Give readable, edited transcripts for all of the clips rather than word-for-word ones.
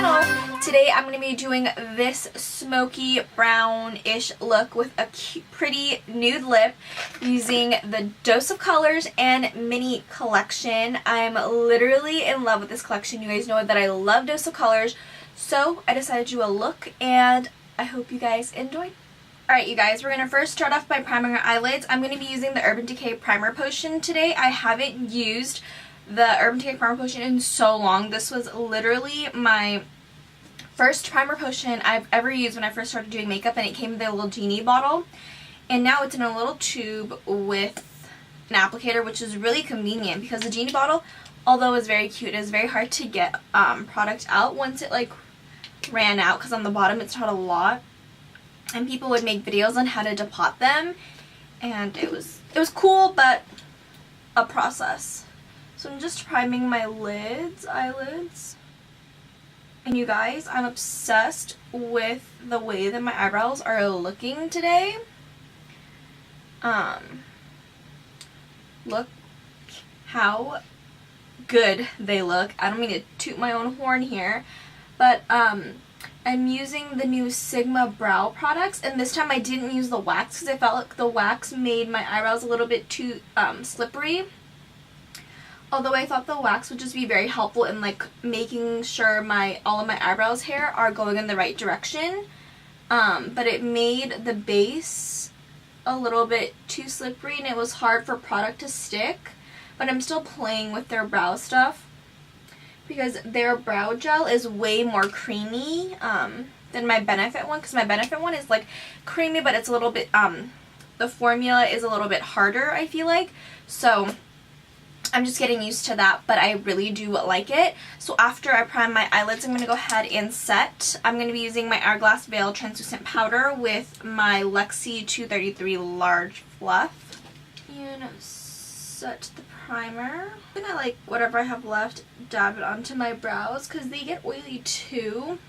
channel. Today I'm going to be doing this smoky brownish look with a cute, pretty nude lip using the Dose of Colors and Minnie collection. I'm literally in love with this collection. You guys know that I love Dose of Colors, so I decided to do a look and I hope you guys enjoy. Alright you guys, we're going to first start off by priming our eyelids. I'm going to be using the Urban Decay Primer Potion today. I haven't used the Urban Decay Primer Potion in so long. This was literally my first primer potion I've ever used when I first started doing makeup, and it came in a little genie bottle. And now it's in a little tube with an applicator, which is really convenient because the genie bottle, although it's very cute, is very hard to get product out once it like ran out, because on the bottom it's not a lot. And people would make videos on how to depot them, and it was cool, but a process. So I'm just priming my eyelids. And you guys, I'm obsessed with the way that my eyebrows are looking today. Look how good they look. I don't mean to toot my own horn here, but I'm using the new Sigma brow products, and this time I didn't use the wax because I felt like the wax made my eyebrows a little bit too slippery. Although I thought the wax would just be very helpful in like making sure all of my eyebrows hair are going in the right direction. But it made the base a little bit too slippery and it was hard for product to stick. But I'm still playing with their brow stuff because their brow gel is way more creamy than my Benefit one. Because my Benefit one is like creamy, but it's a little bit, the formula is a little bit harder, I feel like. So I'm just getting used to that, but I really do like it. So after I prime my eyelids, I'm going to go ahead and set. I'm going to be using my Hourglass Veil Translucent Powder with my Lexi 233 Large Fluff. And set the primer. I'm going to, like, whatever I have left, dab it onto my brows because they get oily too.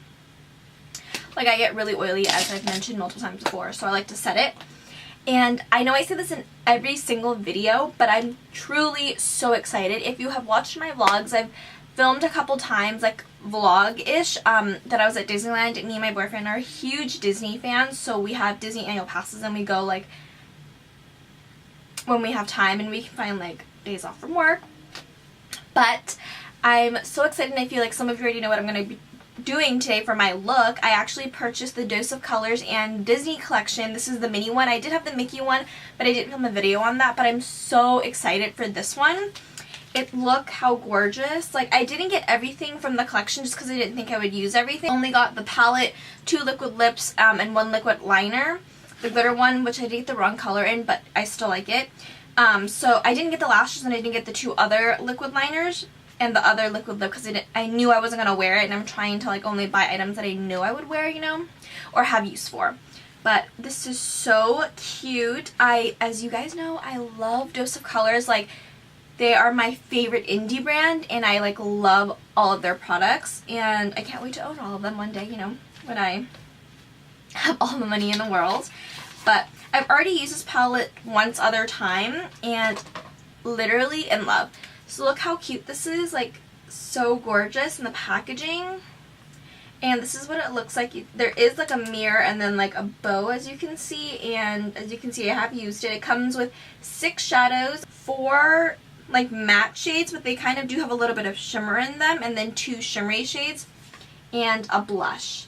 Like, I get really oily, as I've mentioned multiple times before, so I like to set it. And I know I say this in every single video, but I'm truly so excited. If you have watched my vlogs, I've filmed a couple times, like vlog-ish, that I was at Disneyland. Me and my boyfriend are huge Disney fans, so we have Disney annual passes and we go like when we have time and we can find like days off from work. But I'm so excited, and I feel like some of you already know what I'm going to be doing today for my look. I actually purchased the Dose of Colors and Disney collection. This is the Minnie one. I did have the Mickey one, but I didn't film a video on that, but I'm so excited for this one. Look how gorgeous. Like, I didn't get everything from the collection just because I didn't think I would use everything. I only got the palette, 2 liquid lips, and 1 liquid liner. The glitter one, which I did get the wrong color in, but I still like it. So I didn't get the lashes and I didn't get the 2 other liquid liners and the other liquid lip because I knew I wasn't going to wear it, and I'm trying to like only buy items that I knew I would wear, you know, or have use for. But this is so cute. As you guys know, I love Dose of Colors. Like, they are my favorite indie brand, and I like love all of their products, and I can't wait to own all of them one day, you know, when I have all the money in the world. But I've already used this palette once other time and literally in love. So look how cute this is, like so gorgeous in the packaging. And this is what it looks like. There is like a mirror and then like a bow, as you can see, and as you can see I have used it. It comes with 6 shadows, 4 like matte shades, but they kind of do have a little bit of shimmer in them, and then 2 shimmery shades and a blush.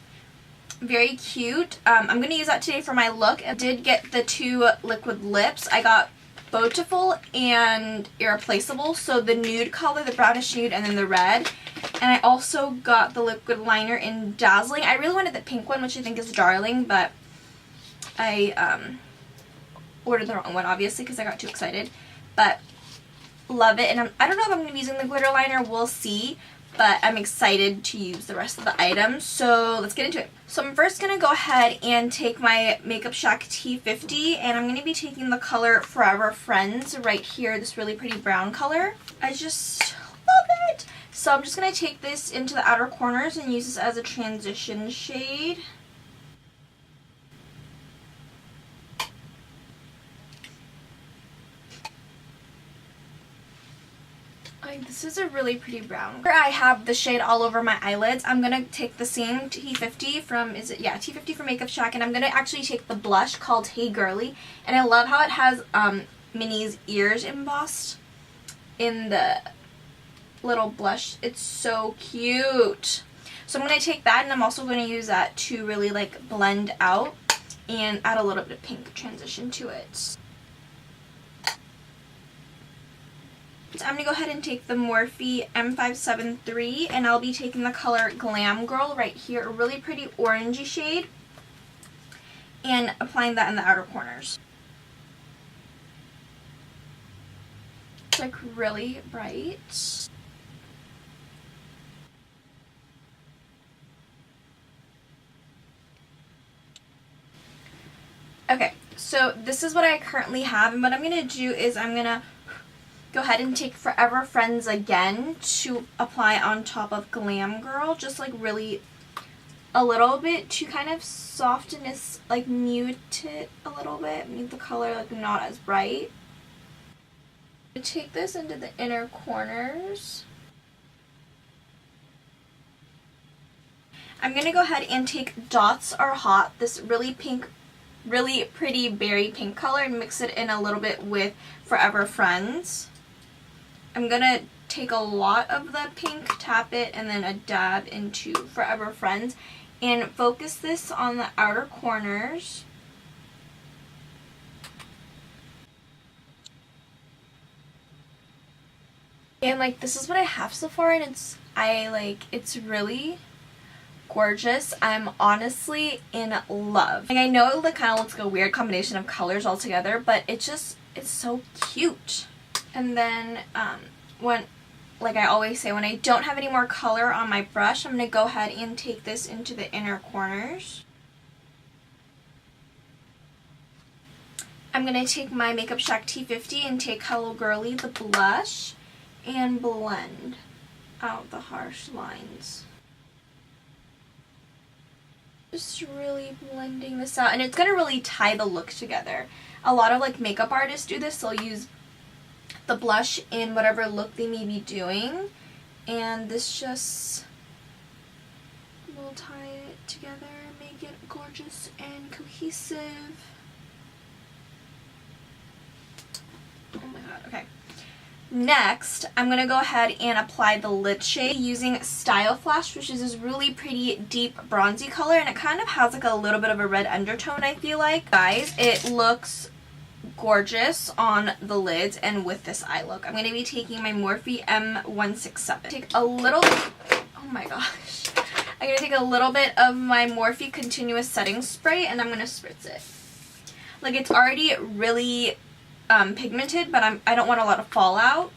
Very cute. I'm going to use that today for my look. I did get the 2 liquid lips. I got Beautiful and Irreplaceable, so the nude color, the brownish nude, and then the red. And I also got the liquid liner in Dazzling. I really wanted the pink one, which I think is Darling, but I ordered the wrong one, obviously, because I got too excited. But love it, and I don't know if I'm going to be using the glitter liner, we'll see. But I'm excited to use the rest of the items, so let's get into it. So I'm first going to go ahead and take my Makeup Shack T50, and I'm going to be taking the color Forever Friends right here, this really pretty brown color. I just love it! So I'm just going to take this into the outer corners and use this as a transition shade. I Like, this is a really pretty brown. Here I have the shade all over my eyelids. I'm going to take the same T50 from, T50 from Makeup Shack, and I'm going to actually take the blush called Hey Girly. And I love how it has Minnie's ears embossed in the little blush. It's so cute. So I'm going to take that, and I'm also going to use that to really like blend out and add a little bit of pink transition to it. So I'm going to go ahead and take the Morphe M573, and I'll be taking the color Glam Girl right here, a really pretty orangey shade, and applying that in the outer corners. It's like really bright. Okay, so this is what I currently have, and what I'm going to do is I'm going to go ahead and take Forever Friends again to apply on top of Glam Girl, just like really a little bit to kind of soften this, like mute it a little bit, make the color like not as bright. Take this into the inner corners. I'm going to go ahead and take Dots Are Hot, this really pink, really pretty berry pink color, and mix it in a little bit with Forever Friends. I'm going to take a lot of the pink, tap it, and then a dab into Forever Friends, and focus this on the outer corners. And like, this is what I have so far, and it's really gorgeous. I'm honestly in love. Like, I know it kind of looks like a weird combination of colors all together, but it's so cute. And then like I always say, when I don't have any more color on my brush, I'm going to go ahead and take this into the inner corners. I'm going to take my Makeup Shack T50 and take Hello Girly, the blush, and blend out the harsh lines. Just really blending this out, and it's going to really tie the look together. A lot of like makeup artists do this. They'll use the blush in whatever look they may be doing, and this just will tie it together, make it gorgeous and cohesive. Oh my god, okay. Next, I'm going to go ahead and apply the lid shade using Style Flash, which is this really pretty deep bronzy color, and it kind of has like a little bit of a red undertone, I feel like. Guys, it looks gorgeous on the lids and with this eye look. I'm going to be taking my Morphe M167. Take a little, oh my gosh. I'm going to take a little bit of my Morphe Continuous Setting Spray, and I'm going to spritz it. Like, it's already really pigmented, but I don't want a lot of fallout.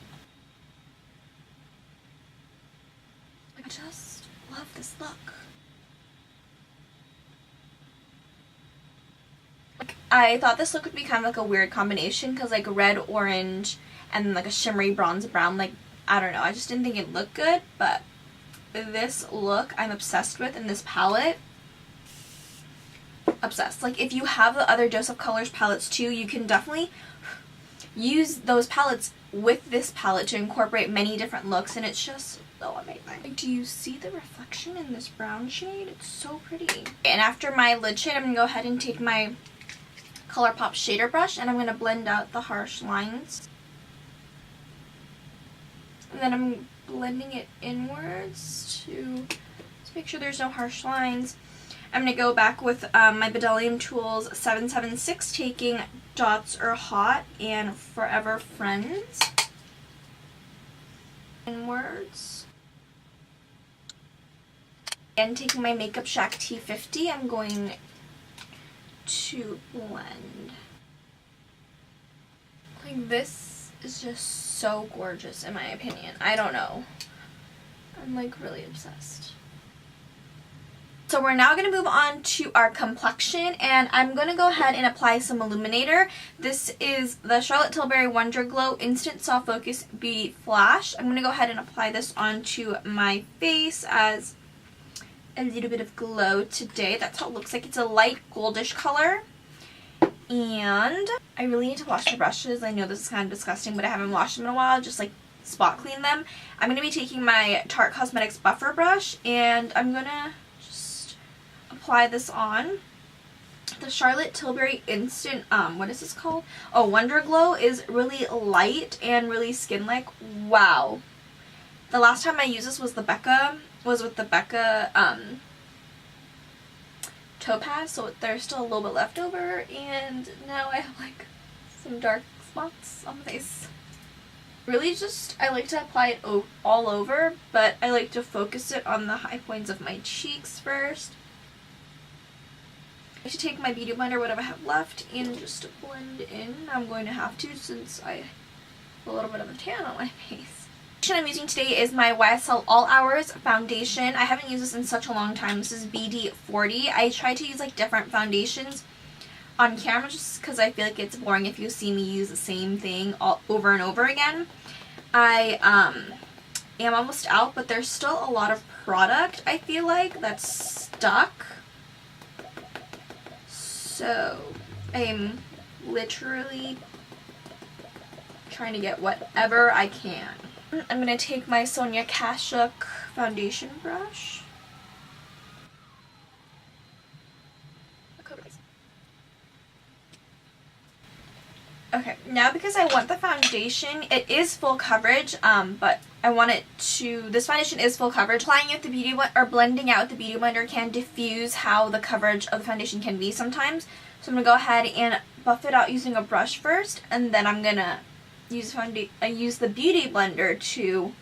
I just love this look. I thought this look would be kind of like a weird combination, because like red, orange, and then like a shimmery bronze brown, like, I don't know, I just didn't think it'd look good, but this look I'm obsessed with in this palette. Obsessed. Like, if you have the other Dose of Colors palettes too, you can definitely use those palettes with this palette to incorporate many different looks, and it's just so amazing. Like, do you see the reflection in this brown shade? It's so pretty. And after my lid shade, I'm going to go ahead and take my ColourPop shader brush, and I'm going to blend out the harsh lines. And then I'm blending it inwards to make sure there's no harsh lines. I'm going to go back with my Bdellium Tools 776, taking Dots Are Hot and Forever Friends. Inwards. And taking my Makeup Shack T50, I'm going to blend. Like, this is just so gorgeous in my opinion. I don't know. I'm like really obsessed. So we're now going to move on to our complexion, and I'm going to go ahead and apply some illuminator. This is the Charlotte Tilbury Wonder Glow Instant Soft Focus Beauty Flash. I'm going to go ahead and apply this onto my face as a little bit of glow today. That's how it looks like. It's a light goldish color. And I really need to wash my brushes. I know this is kind of disgusting, but I haven't washed them in a while. Just like spot clean them. I'm going to be taking my Tarte Cosmetics buffer brush and I'm going to just apply this on. The Charlotte Tilbury Instant, what is this called? Oh, Wonder Glow is really light and really skin-like. Wow. The last time I used this was with the Becca Topaz, so there's still a little bit left over, and now I have like some dark spots on the face. Really just, I like to apply it all over, but I like to focus it on the high points of my cheeks first. I should take my beauty blender, whatever I have left, and just blend in. I'm going to have to since I have a little bit of a tan on my face. The foundation I'm using today is my YSL All Hours foundation. I haven't used this in such a long time. This is BD40. I try to use like different foundations on camera just because I feel like it's boring if you see me use the same thing all over and over again. I am almost out, but there's still a lot of product I feel like that's stuck. So I'm literally trying to get whatever I can. I'm going to take my Sonia Kashuk foundation brush. Okay, now because I want the foundation, it is full coverage, but I want it to, this foundation is full coverage. Applying it with the beauty blender, or blending out with the beauty blender can diffuse how the coverage of the foundation can be sometimes. So I'm going to go ahead and buff it out using a brush first, and then I'm going to use the beauty blender to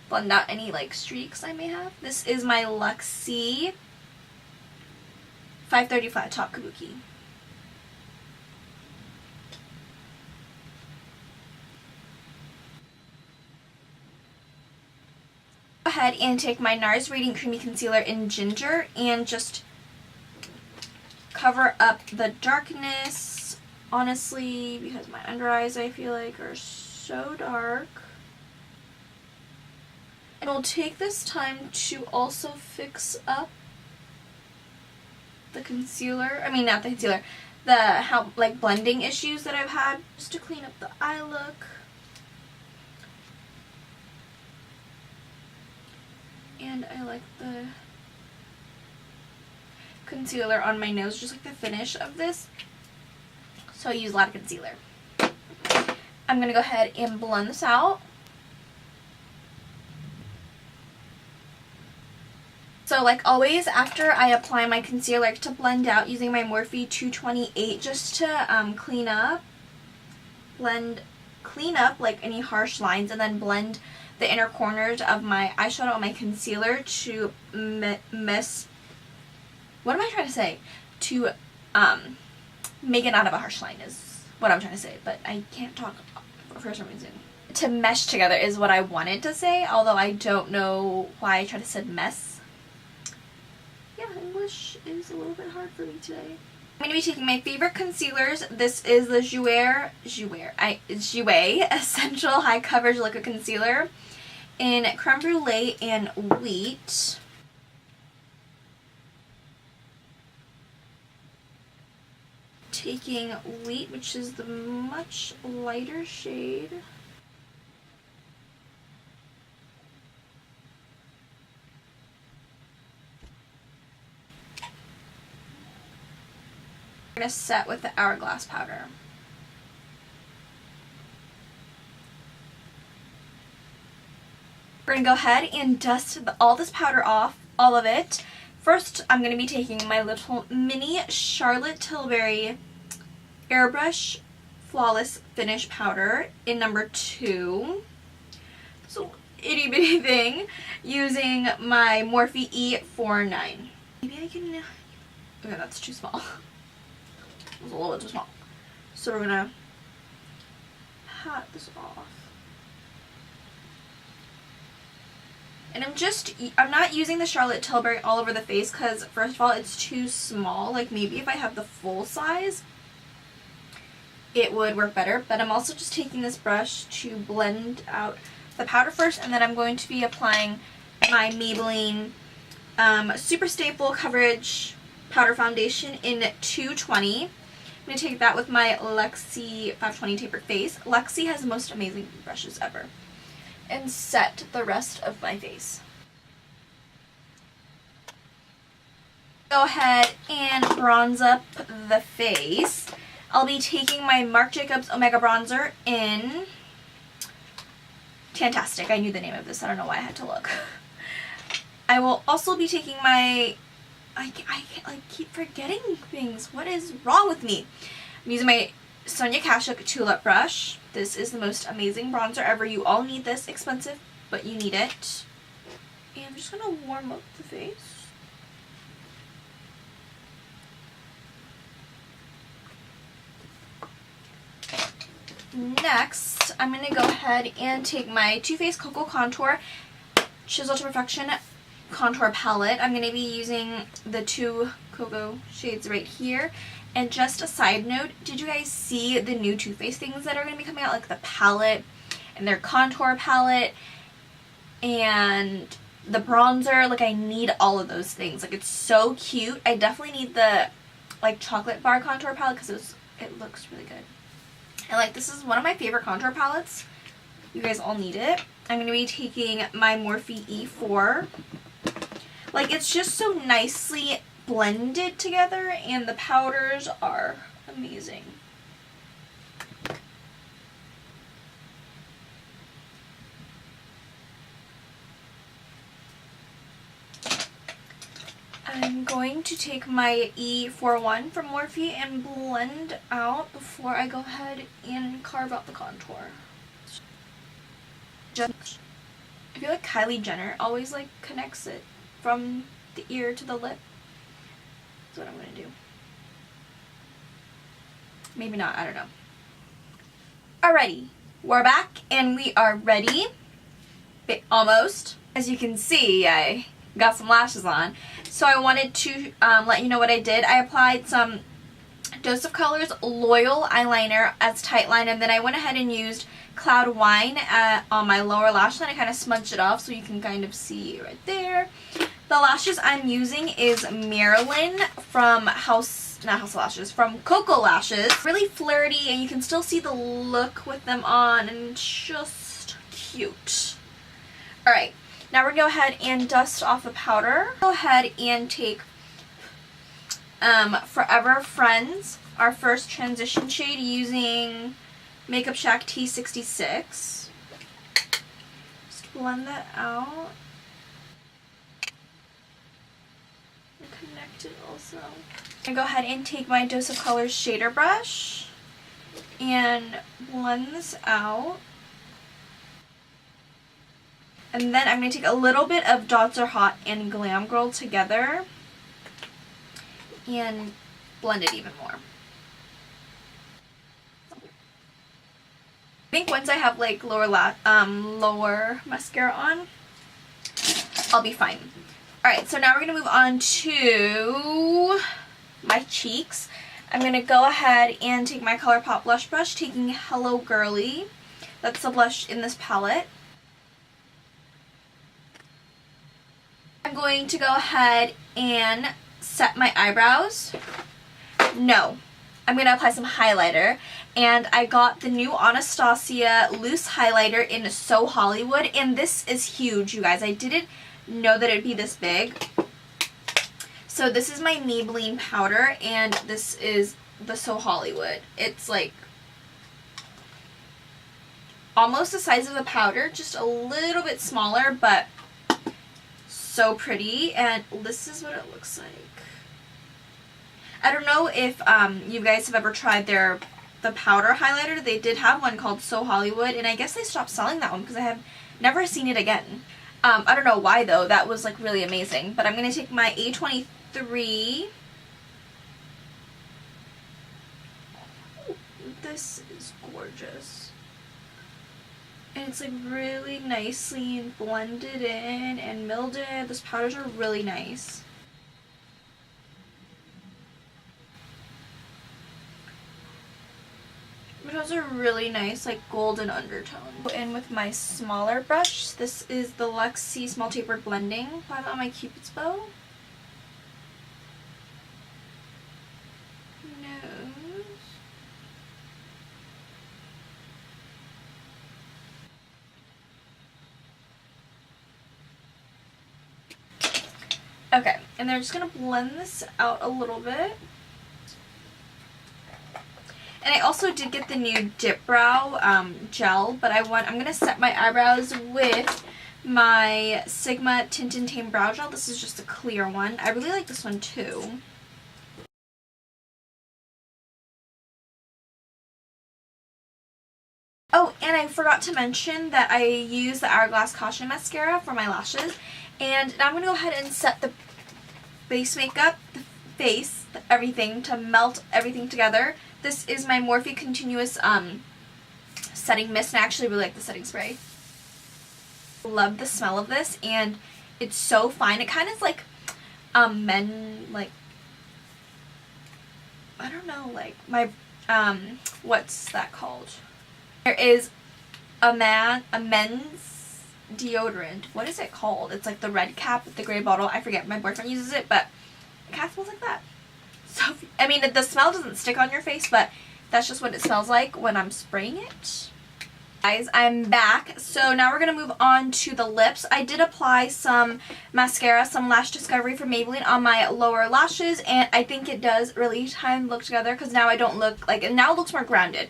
blend out any like streaks I may have. This is my Luxie 530 Flat Top Kabuki. Go ahead and take my NARS Radiant Creamy Concealer in Ginger and just cover up the darkness, honestly, because my under eyes I feel like are so dark. And I'll take this time to also fix up the concealer, I mean not the concealer, the like blending issues that I've had, just to clean up the eye look. And I like the concealer on my nose, just like the finish of this. So I use a lot of concealer. I'm going to go ahead and blend this out. So like always, after I apply my concealer, I like to blend out using my Morphe 228 just to clean up like any harsh lines, and then blend the inner corners of my eyeshadow and my concealer to make it not have a harsh line is what I'm trying to say, but I can't talk for some reason. To mesh together is what I wanted to say, although I don't know why I tried to say mess. Yeah, English is a little bit hard for me today. I'm going to be taking my favorite concealers. This is the Jouer Essential High Coverage Liquid Concealer in Creme Brulee and Wheat. Taking Wheat, which is the much lighter shade. I'm going to set with the Hourglass powder. We're going to go ahead and dust all this powder off, all of it. First, I'm going to be taking my little mini Charlotte Tilbury Airbrush Flawless Finish Powder in number 2. It's a itty bitty thing, using my Morphe E49. Maybe I can, okay, that's too small. It was a little bit too small. So we're going to pat this off. And I'm not using the Charlotte Tilbury all over the face because, first of all, it's too small. Like, maybe if I have the full size, it would work better. But I'm also just taking this brush to blend out the powder first, and then I'm going to be applying my Maybelline Superstay Full Coverage Powder Foundation in 220. I'm going to take that with my Luxie 520 Tapered Face. Luxie has the most amazing brushes ever. and set the rest of my face. Go ahead and bronze up the face. I'll be taking my Marc Jacobs Omega Bronzer in TanTastic. I knew the name of this. I don't know why I had to look. I will also be taking my... I keep forgetting things. What is wrong with me? I'm using my Sonia Kashuk Tulip brush. This is the most amazing bronzer ever. You all need this. Expensive, but you need it. And I'm just going to warm up the face. Next, I'm going to go ahead and take my Too Faced KoKo Contour Chisel to Perfection Contour Palette. I'm going to be using the two KoKo shades right here. And just a side note, did you guys see the new Too Faced things that are going to be coming out? Like the palette and their contour palette and the bronzer. Like, I need all of those things. Like, it's so cute. I definitely need the like chocolate bar contour palette because it looks really good. And like, this is one of my favorite contour palettes. You guys all need it. I'm going to be taking my Morphe E4. Like, it's just so nicely blended together and the powders are amazing. I'm going to take my E41 from Morphe and blend out before I go ahead and carve out the contour. I feel like Kylie Jenner always like connects it from the ear to the lip. That's what I'm going to do. Maybe not, I don't know. Alrighty, we're back and we are ready. Almost. As you can see, I got some lashes on. So I wanted to let you know what I did. I applied some Dose of Colors Loyal eyeliner as tight line, and then I went ahead and used Cloud Wine on my lower lash line. I kind of smudged it off so you can kind of see right there. The lashes I'm using is Marilyn from from KoKo Lashes. Really flirty, and you can still see the look with them on, and just cute. Alright. Now we're going to go ahead and dust off the powder. Go ahead and take Forever Friends, our first transition shade, using Makeup Shack T66. Just blend that out. And connect it also. I'm going to go ahead and take my Dose of Colors shader brush and blend this out. And then I'm going to take a little bit of Dots Are Hot and Glam Girl together and blend it even more. I think once I have like lower mascara on, I'll be fine. Alright, so now we're going to move on to my cheeks. I'm going to go ahead and take my ColourPop blush brush, taking Hello Girly. That's the blush in this palette. I'm going to go ahead and set my eyebrows. No, I'm going to apply some highlighter. And I got the new Anastasia loose highlighter in So Hollywood. And this is huge, you guys. I didn't know that it would be this big. So this is my Maybelline powder. And this is the So Hollywood. It's like almost the size of the powder. Just a little bit smaller, but so pretty. And this is what it looks like. I don't know if you guys have ever tried the powder highlighter. They did have one called So Hollywood, and I guess they stopped selling that one because I have never seen it again. I don't know why though. That was like really amazing. But I'm going to take my A23. Ooh, this is gorgeous. And it's like really nicely blended in and milded. Those powders are really nice. It has a really nice like golden undertone. And with my smaller brush, this is the Luxie Small Tapered Blending. Apply that on my Cupid's bow. Nose. Okay, and then I'm just going to blend this out a little bit. And I also did get the new Dip Brow gel, but I'm going to set my eyebrows with my Sigma Tint and Tame Brow Gel. This is just a clear one. I really like this one too. Oh, and I forgot to mention that I use the Hourglass Caution Mascara for my lashes. And now I'm going to go ahead and set the base makeup, the face, everything, to melt everything together. This is my Morphe Continuous Setting Mist, and I actually really like the setting spray. Love the smell of this, and it's so fine. It kind of is like men, like, I don't know, like my what's that called? There is a men's deodorant. What is it called? It's like the red cap with the gray bottle. I forget. My boyfriend uses it, but it kind of smells like that. So, I mean, the smell doesn't stick on your face, but that's just what it smells like when I'm spraying it. Guys, I'm back. So now we're going to move on to the lips. I did apply some mascara, some Lash Discovery from Maybelline on my lower lashes, and I think it does really tie the look together because now I don't look like, now it looks more grounded.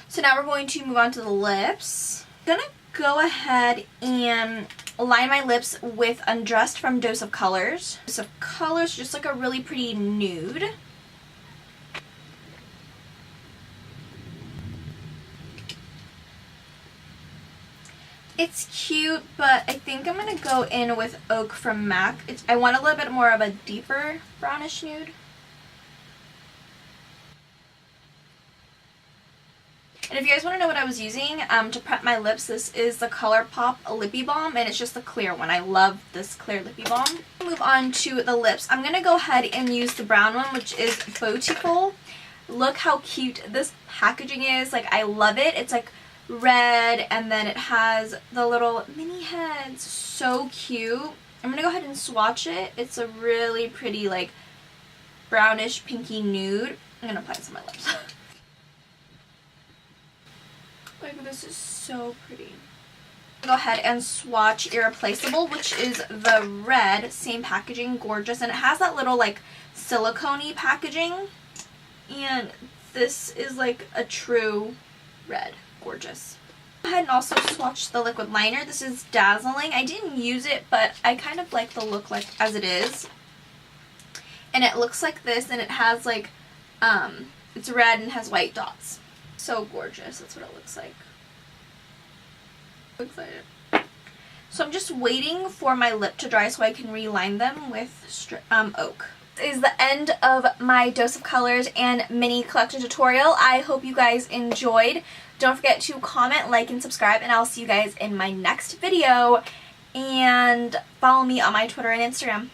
So now we're going to move on to the lips. I'm going to go ahead and line my lips with Undressed from Dose of Colors. Dose of Colors, just like a really pretty nude. It's cute, but I think I'm going to go in with Oak from MAC. I want a little bit more of a deeper brownish nude. And if you guys want to know what I was using to prep my lips, this is the ColourPop Lippy Balm, and it's just the clear one. I love this clear Lippy Balm. Move on to the lips. I'm going to go ahead and use the brown one, which is Beautiful. Look how cute this packaging is. Like, I love it. It's like red, and then it has the little mini heads. So cute. I'm going to go ahead and swatch it. It's a really pretty, like, brownish pinky nude. I'm going to apply this on my lips. Like, this is so pretty. Go ahead and swatch Irreplaceable, which is the red, same packaging, gorgeous, and it has that little like silicone-y packaging, and this is like a true red, gorgeous. Go ahead and also swatch the liquid liner. This is Dazzling. I didn't use it, but I kind of like the look like as it is, and it looks like this, and it has like it's red and has white dots. So gorgeous. That's what it looks like. So excited. So I'm just waiting for my lip to dry so I can reline them with Oak. This is the end of my Dose of Colors and mini collection tutorial. I hope you guys enjoyed. Don't forget to comment, like, and subscribe, and I'll see you guys in my next video. And follow me on my Twitter and Instagram.